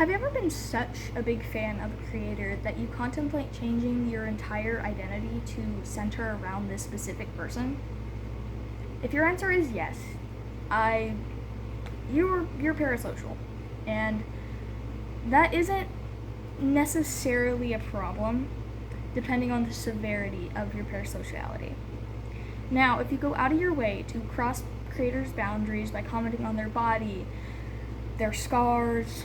Have you ever been such a big fan of a creator that you contemplate changing your entire identity to center around this specific person? If your answer is yes, you're parasocial, and that isn't necessarily a problem depending on the severity of your parasociality. Now, if you go out of your way to cross creators' boundaries by commenting on their body, their scars,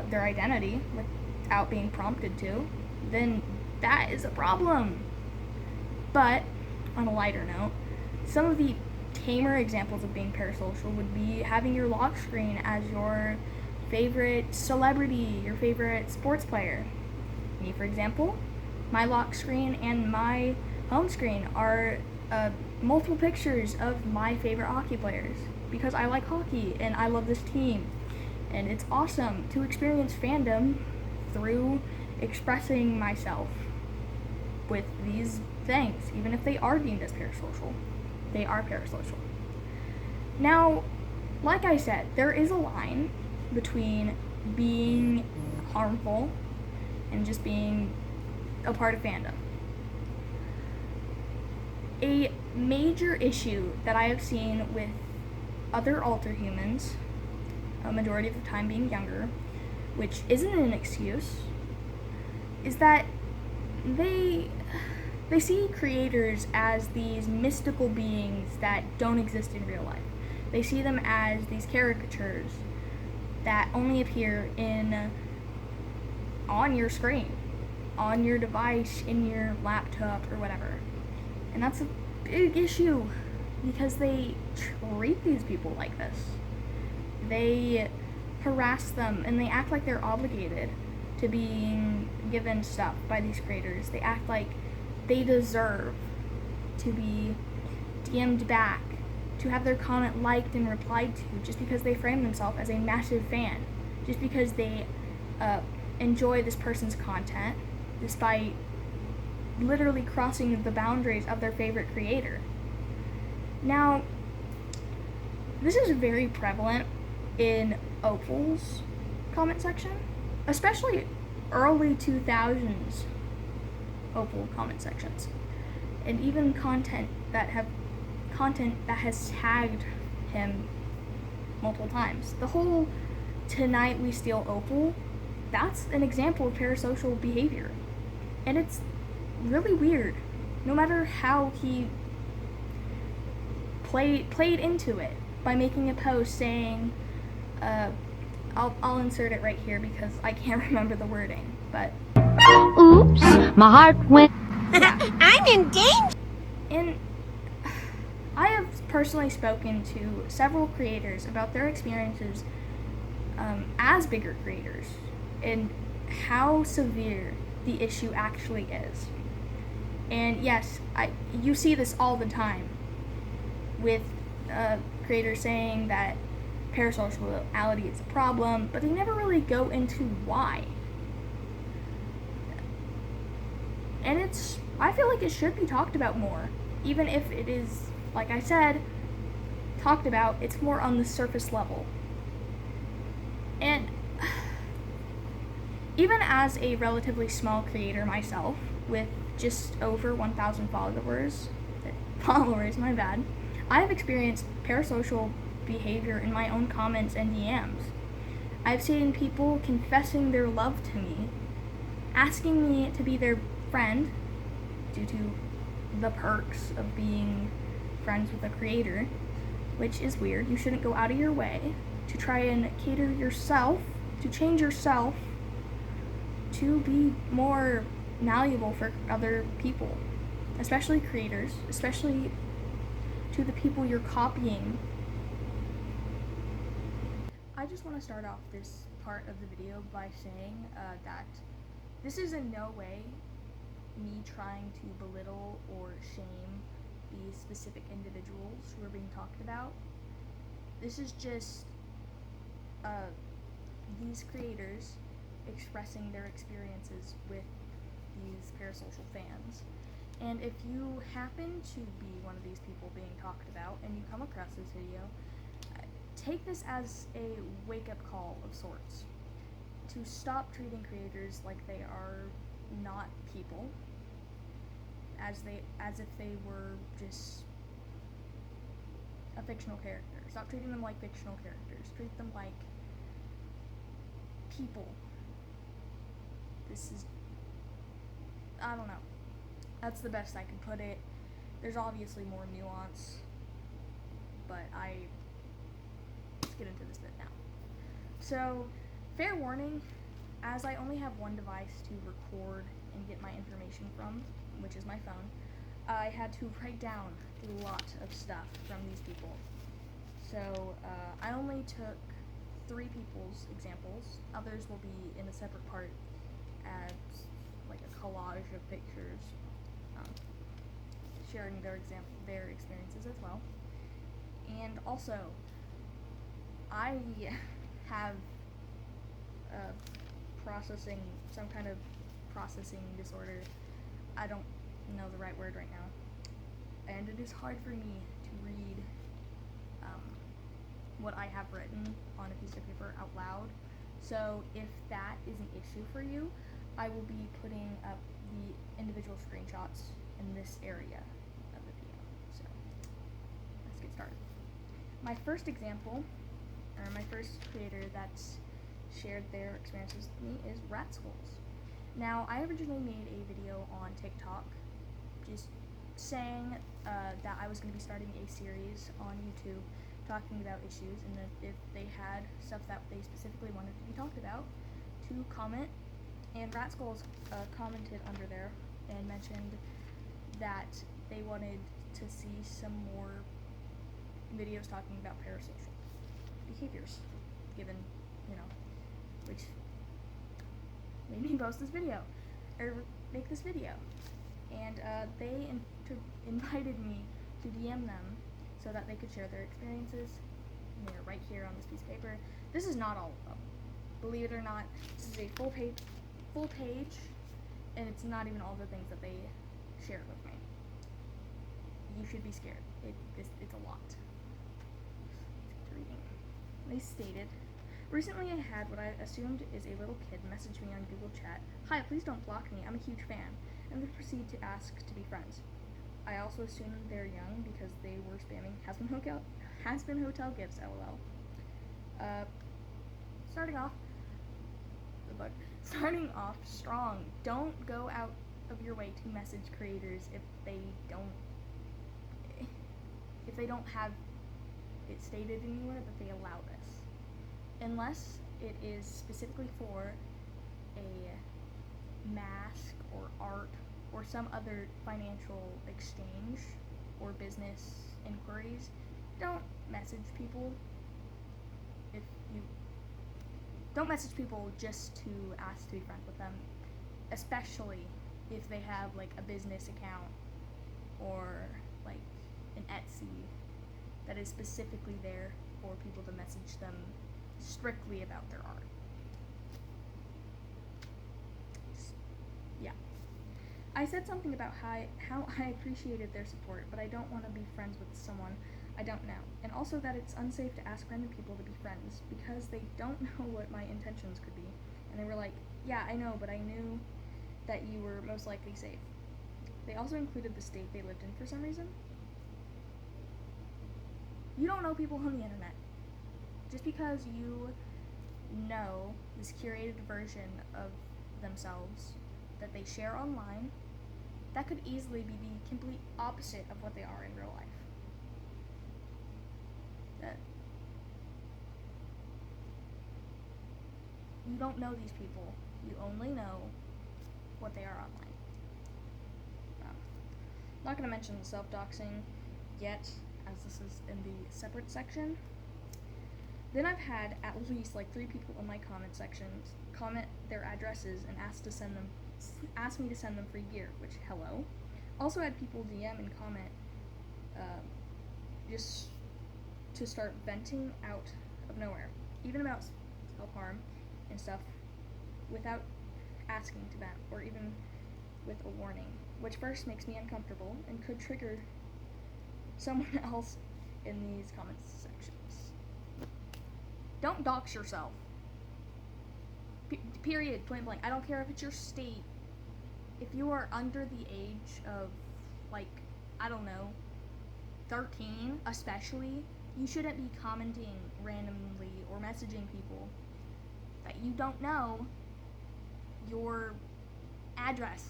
their identity without being prompted to, then that is a problem. But on a lighter note, some of the tamer examples of being parasocial would be having your lock screen as your favorite celebrity, your favorite sports player. Me, for example, my lock screen and my home screen are multiple pictures of my favorite hockey players because I like hockey and I love this team. And it's awesome to experience fandom through expressing myself with these things, even if they are deemed as parasocial. They are parasocial. Now, like I said, there is a line between being harmful and just being a part of fandom. A major issue that I have seen with other alterhumans, a majority of the time being younger, which isn't an excuse, is that they see creators as these mystical beings that don't exist in real life. They see them as these caricatures that only appear on your screen, on your device, in your laptop, or whatever. And that's a big issue because they treat these people like this. They harass them and they act like they're obligated to being given stuff by these creators. They act like they deserve to be DM'd back, to have their comment liked and replied to, just because they frame themselves as a massive fan, just because they enjoy this person's content, despite literally crossing the boundaries of their favorite creator. Now, this is very prevalent in Opal's comment section, especially early 2000s Opal comment sections, and even content that has tagged him multiple times. The whole "Tonight we steal Opal," that's an example of parasocial behavior, and it's really weird. No matter how he played into it by making a post saying, I'll insert it right here because I can't remember the wording, but oops, my heart went. Yeah. I'm in danger. And I have personally spoken to several creators about their experiences as bigger creators and how severe the issue actually is. And yes, you see this all the time with creators saying that parasociality is a problem, but they never really go into why. And I feel like it should be talked about more, even if it is, like I said, talked about, it's more on the surface level. And even as a relatively small creator myself, with just over 1,000 followers, my bad, I have experienced parasocial behavior in my own comments and DMs. I've seen people confessing their love to me, asking me to be their friend due to the perks of being friends with a creator, which is weird. You shouldn't go out of your way to try and cater yourself, to change yourself to be more malleable for other people, especially creators, especially to the people you're copying. I just want to start off this part of the video by saying that this is in no way me trying to belittle or shame these specific individuals who are being talked about. This is just these creators expressing their experiences with these parasocial fans. And if you happen to be one of these people being talked about and you come across this video, take this as a wake-up call of sorts to stop treating creators like they are not people, as if they were just a fictional character. Stop treating them like fictional characters. Treat them like people. I don't know. That's the best I could put it. There's obviously more nuance, but let's get into this bit now. So, fair warning, as I only have one device to record and get my information from, which is my phone, I had to write down a lot of stuff from these people. So, I only took 3 people's examples. Others will be in a separate part as like a collage of pictures, sharing their experiences as well. And also, I have some kind of processing disorder. I don't know the right word right now. And it is hard for me to read what I have written on a piece of paper out loud. So if that is an issue for you, I will be putting up the individual screenshots in this area of the video. So let's get started. My first example, or my first creator that's shared their experiences with me is Rat Skulls. Now, I originally made a video on TikTok just saying that I was going to be starting a series on YouTube talking about issues, and that if they had stuff that they specifically wanted to be talked about, to comment. And Rat Skulls commented under there and mentioned that they wanted to see some more videos talking about parasocial behaviors, given, which made me post this video, or make this video. And they invited me to DM them so that they could share their experiences. And they're right here on this piece of paper. This is not all of them. Believe it or not, this is a full page, and it's not even all the things that they shared with me. You should be scared. It's a lot. Let's get to reading. They stated, recently I had what I assumed is a little kid message me on Google Chat, "Hi, please don't block me, I'm a huge fan," and then proceed to ask to be friends. I also assumed they're young because they were spamming has-been hotel gifts, lol. Starting off strong. Don't go out of your way to message creators if they don't have it stated anywhere that they allow this, unless it is specifically for a mask or art or some other financial exchange or business inquiries. Don't message people just to ask to be friends with them, especially if they have like a business account or like an Etsy that is specifically there for people to message them strictly about their art. Yeah. I said something about how I appreciated their support, but I don't want to be friends with someone I don't know. And also that it's unsafe to ask random people to be friends because they don't know what my intentions could be. And they were like, "Yeah, I know, but I knew that you were most likely safe." They also included the state they lived in for some reason. You don't know people on the internet. Just because you know this curated version of themselves that they share online, that could easily be the complete opposite of what they are in real life. That you don't know these people. You only know what they are online. I'm not going to mention the self-doxing yet, as this is in the separate section. Then I've had at least like 3 people in my comment sections comment their addresses and ask me to send them free gear, which, hello. Also had people DM and comment just to start venting out of nowhere, even about self-harm and stuff, without asking to vent, or even with a warning, which first makes me uncomfortable and could trigger someone else in these comment sections. Don't dox yourself. Period. Point blank. I don't care if it's your state. If you are under the age of, like, I don't know, 13 especially, you shouldn't be commenting randomly or messaging people that you don't know your address.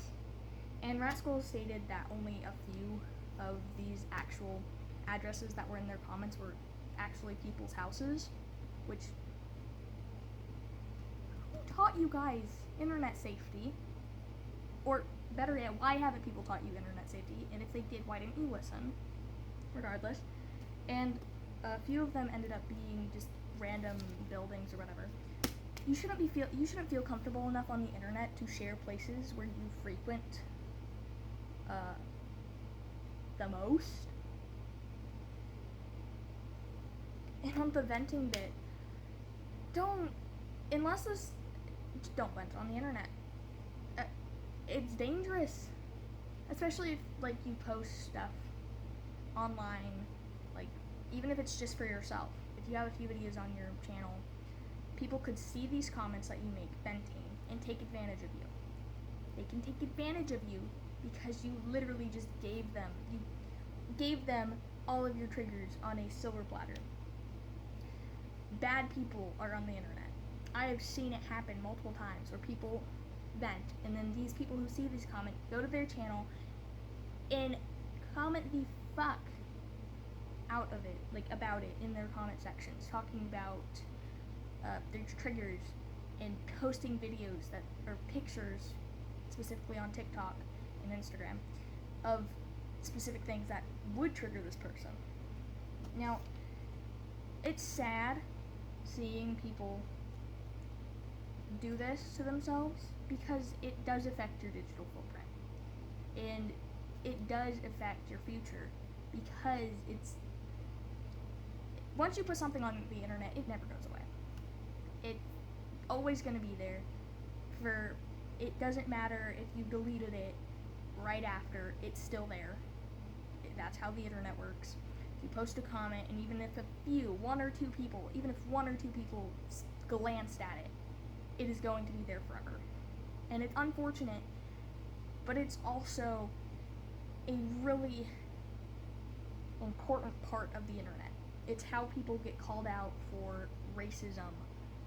And Rascal stated that only a few of these actual addresses that were in their comments were actually people's houses, which, who taught you guys internet safety? Or better yet, why haven't people taught you internet safety? And if they did, why didn't you listen? Regardless. And a few of them ended up being just random buildings or whatever. You shouldn't feel comfortable enough on the internet to share places where you frequent the most. And on the venting bit, don't vent on the internet. It's dangerous, especially if, like, you post stuff online, like, even if it's just for yourself. If you have a few videos on your channel, people could see these comments that you make venting and take advantage of you. They can take advantage of you because you literally just gave them all of your triggers on a silver platter. Bad people are on the internet. I have seen it happen multiple times where people vent, and then these people who see this comment go to their channel and comment the fuck out of it, like, about it in their comment sections, talking about their triggers and posting videos that are pictures, specifically on TikTok and Instagram, of specific things that would trigger this person. Now, it's sad seeing people do this to themselves because it does affect your digital footprint, and it does affect your future, because once you put something on the internet, it never goes away. It's always going to be there. It doesn't matter if you deleted it right after, it's still there. That's how the internet works. If you post a comment, and even if one or two people glanced at it, it is going to be there forever. And it's unfortunate, but it's also a really important part of the internet. It's how people get called out for racism,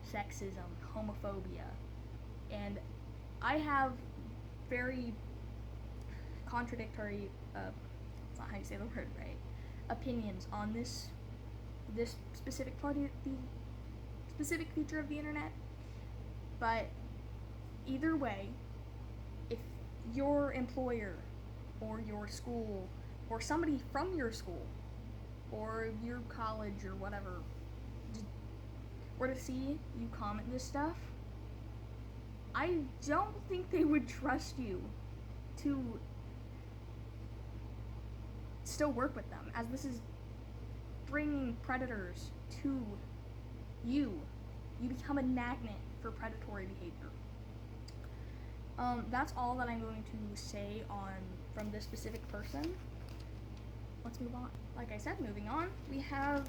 sexism, homophobia. And I have very contradictory, that's not how you say the word right, opinions on this specific part of the specific feature of the internet. But either way, if your employer or your school or somebody from your school or your college or whatever were to see you comment this stuff, I don't think they would trust you to still work with them, as this is bringing predators to you. You become a magnet for predatory behavior. That's all that I'm going to say from this specific person. Let's move on. Like I said, moving on, we have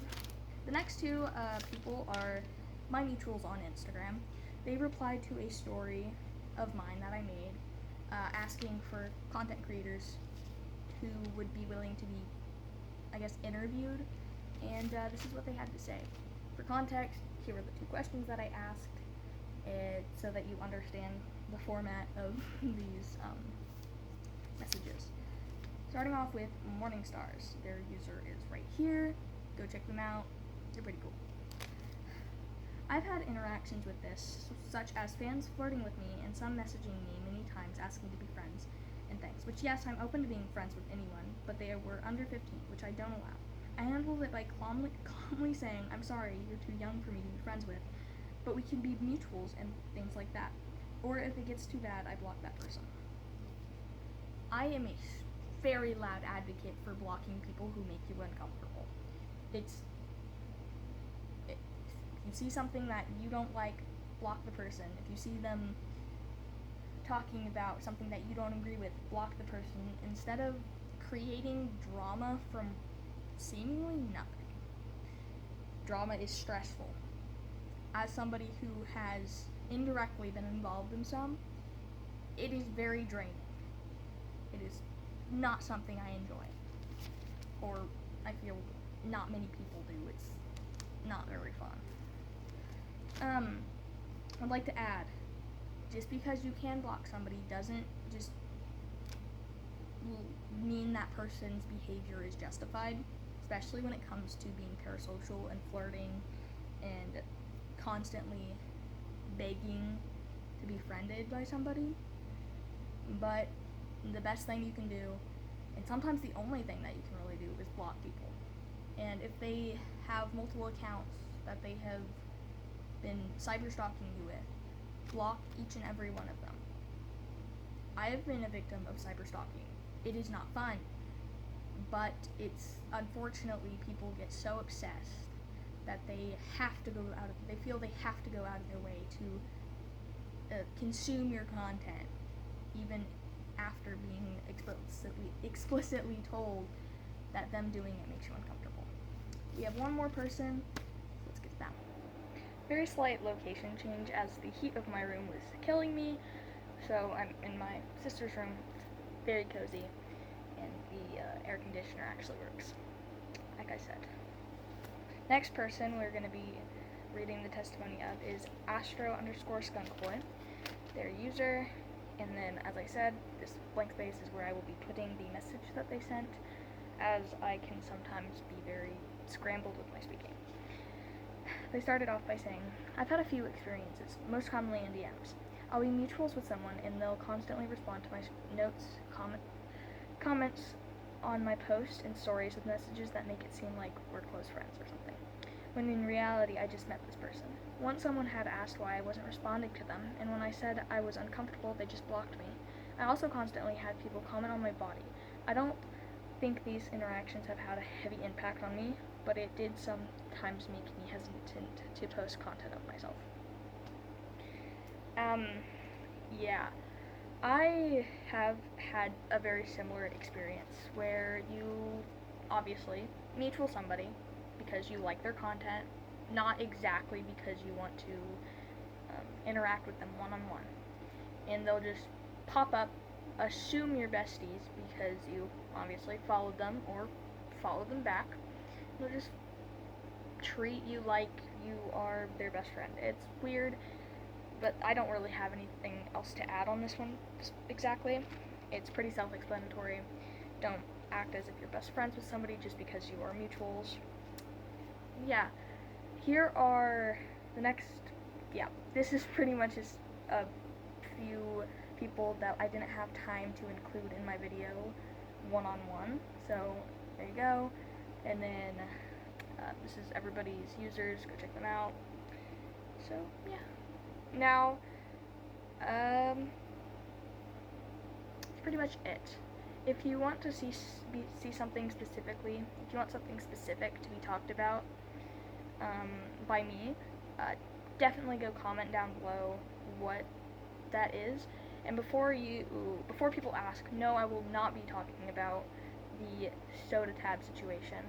the next two people are my mutuals on Instagram. They replied to a story of mine that I made, asking for content creators who would be willing to be, I guess, interviewed, and this is what they had to say. For context, here are the two questions that I asked, so that you understand the format of these messages. Starting off with Morning Stars. Their user is right here. Go check them out. They're pretty cool. I've had interactions with this, such as fans flirting with me and some messaging me many times asking to be friends and things, which, yes, I'm open to being friends with anyone, but they were under 15, which I don't allow. I handled it by calmly saying, I'm sorry, you're too young for me to be friends with, but we can be mutuals and things like that. Or if it gets too bad, I block that person. I am a very loud advocate for blocking people who make you uncomfortable. If you see something that you don't like, block the person. If you see them talking about something that you don't agree with, block the person, instead of creating drama from seemingly nothing. Drama is stressful. As somebody who has indirectly been involved in some, it is very draining. It is not something I enjoy, or I feel not many people do. It's not very fun. I'd like to add, just because you can block somebody doesn't just mean that person's behavior is justified, especially when it comes to being parasocial and flirting and constantly begging to be friended by somebody. But the best thing you can do, and sometimes the only thing that you can really do, is block people. And if they have multiple accounts that they have been cyber stalking you with, block each and every one of them. I have been a victim of cyber stalking. It is not fun, but it's, unfortunately, people get so obsessed that they feel they have to go out of their way to consume your content, even after being explicitly told that them doing it makes you uncomfortable. We have one more person, so let's get to that one. Very slight location change, as the heat of my room was killing me, so I'm in my sister's room. It's very cozy, and the air conditioner actually works, like I said. Next person we're going to be reading the testimony of is Astro_skunkboy, their user, and then, as I said, this blank space is where I will be putting the message that they sent, as I can sometimes be very scrambled with my speaking. They started off by saying, "I've had a few experiences, most commonly in DMs. I'll be mutuals with someone and they'll constantly respond to my notes, comments on my posts and stories with messages that make it seem like we're close friends or something, when in reality I just met this person. Once someone had asked why I wasn't responding to them, and when I said I was uncomfortable, they just blocked me. I also constantly had people comment on my body. I don't think these interactions have had a heavy impact on me, but it did sometimes make me hesitant to post content of myself." Yeah. I have had a very similar experience where you obviously mutual somebody because you like their content, not exactly because you want to interact with them one-on-one. And they'll just pop up, assume you're besties because you obviously followed them or followed them back. They'll just treat you like you are their best friend. It's weird, but I don't really have anything else to add on this one exactly. It's pretty self-explanatory. Don't act as if you're best friends with somebody just because you are mutuals. Yeah, here are the next, this is pretty much just a few people that I didn't have time to include in my video one-on-one, so there you go. And then this is everybody's users, go check them out. So yeah. Now, that's pretty much it. If you want to see something specifically, if you want something specific to be talked about by me, definitely go comment down below what that is. And before people ask, no, I will not be talking about the soda tab situation.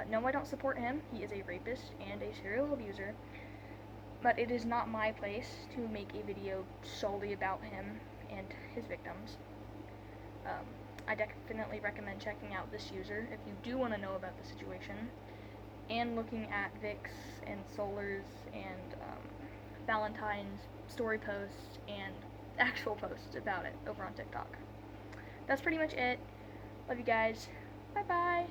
No, I don't support him. He is a rapist and a serial abuser. But it is not my place to make a video solely about him and his victims. I definitely recommend checking out this user if you do want to know about the situation, and looking at Vic's and Solar's and Valentine's story posts and actual posts about it over on TikTok. That's pretty much it. Love you guys. Bye-bye.